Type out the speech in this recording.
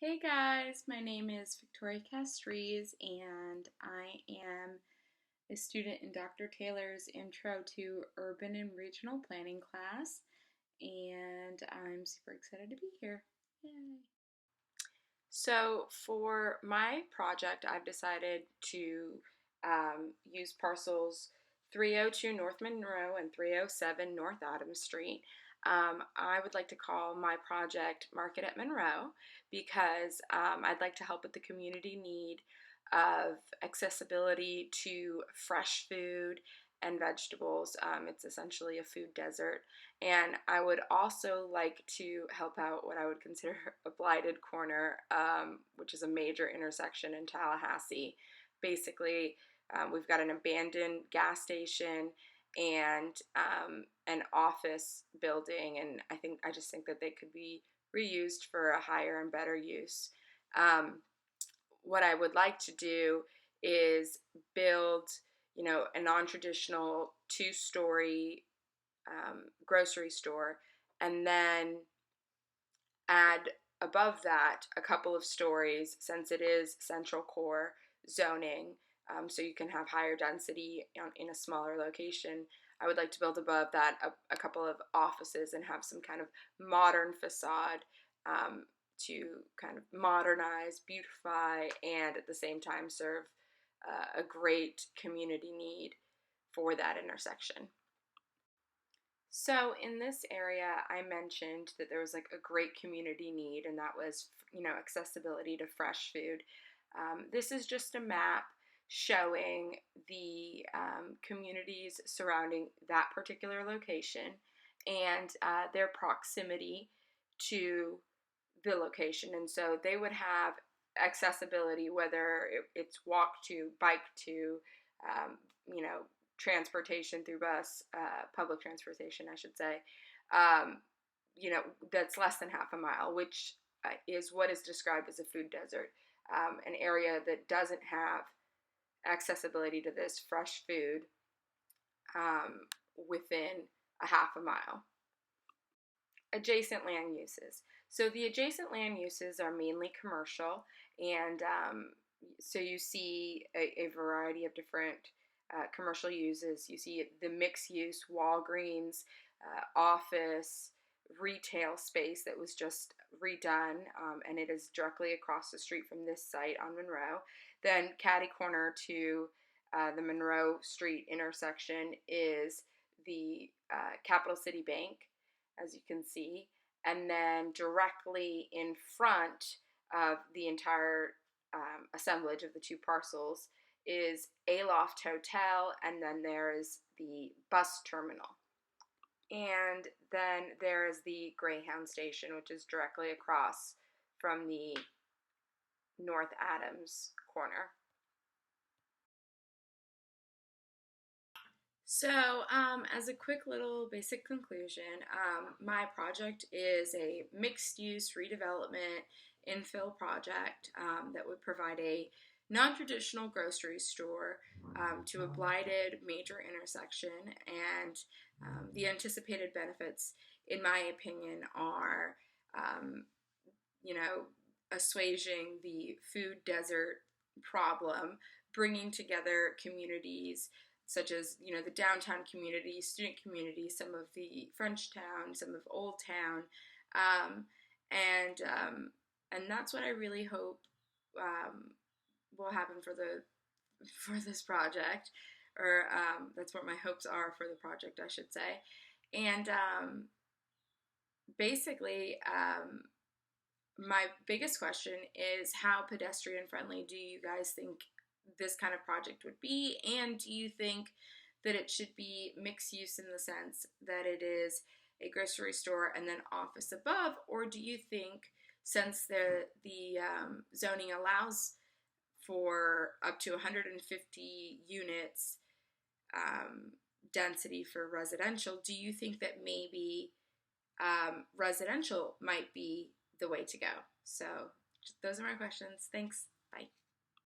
Hey guys, my name is Victoria Castries and I am a student in Dr. Taylor's Intro to Urban and Regional Planning class, and I'm super excited to be here. Yay! So for my project, I've decided to use parcels 302 North Monroe and 307 North Adams Street. I would like to call my project Market at Monroe because I'd like to help with the community need of accessibility to fresh food and vegetables. It's essentially a food desert. And I would also like to help out what I would consider a blighted corner, which is a major intersection in Tallahassee. Basically, we've got an abandoned gas station and an office building, and I just think that they could be reused for a higher and better use. What I would like to do is build, a non-traditional two-story grocery store, and then add above that a couple of stories since it is central core zoning, so you can have higher density in a smaller location. I would like to build above that a couple of offices and have some kind of modern facade, to kind of modernize, beautify, and at the same time serve a great community need for that intersection. So in this area, I mentioned that there was like a great community need, and that was, accessibility to fresh food. This is just a map showing the communities surrounding that particular location and their proximity to the location. And so they would have accessibility, whether it's walk to, bike to, um, you know, transportation through bus, public transportation, I should say, um, that's less than half a mile, which is what is described as a food desert, an area that doesn't have accessibility to this fresh food within a half a mile. Adjacent land uses. So the adjacent land uses are mainly commercial, and so you see a variety of different commercial uses. You see the mixed use Walgreens, office, retail space that was just redone, and it is directly across the street from this site on Monroe. Then catty corner to the Monroe Street intersection is the Capital City Bank, as you can see, and then directly in front of the entire assemblage of the two parcels is Aloft Hotel, and then there is the bus terminal. And then there is the Greyhound station, which is directly across from the North Adams corner. So, as a quick little basic conclusion, my project is a mixed-use redevelopment infill project that would provide a non-traditional grocery store to a blighted major intersection, and the anticipated benefits, in my opinion, are, um, assuaging the food desert problem, bringing together communities such as, the downtown community, student community, some of the French Town, some of Old Town, um, and that's what I really hope will happen for this project, or that's what my hopes are for the project, I should say. And basically, my biggest question is, how pedestrian friendly do you guys think this kind of project would be? And do you think that it should be mixed use in the sense that it is a grocery store and then office above? Or do you think, since the zoning allows for up to 150 units density for residential, do you think that maybe residential might be the way to go? So those are my questions. Thanks. Bye.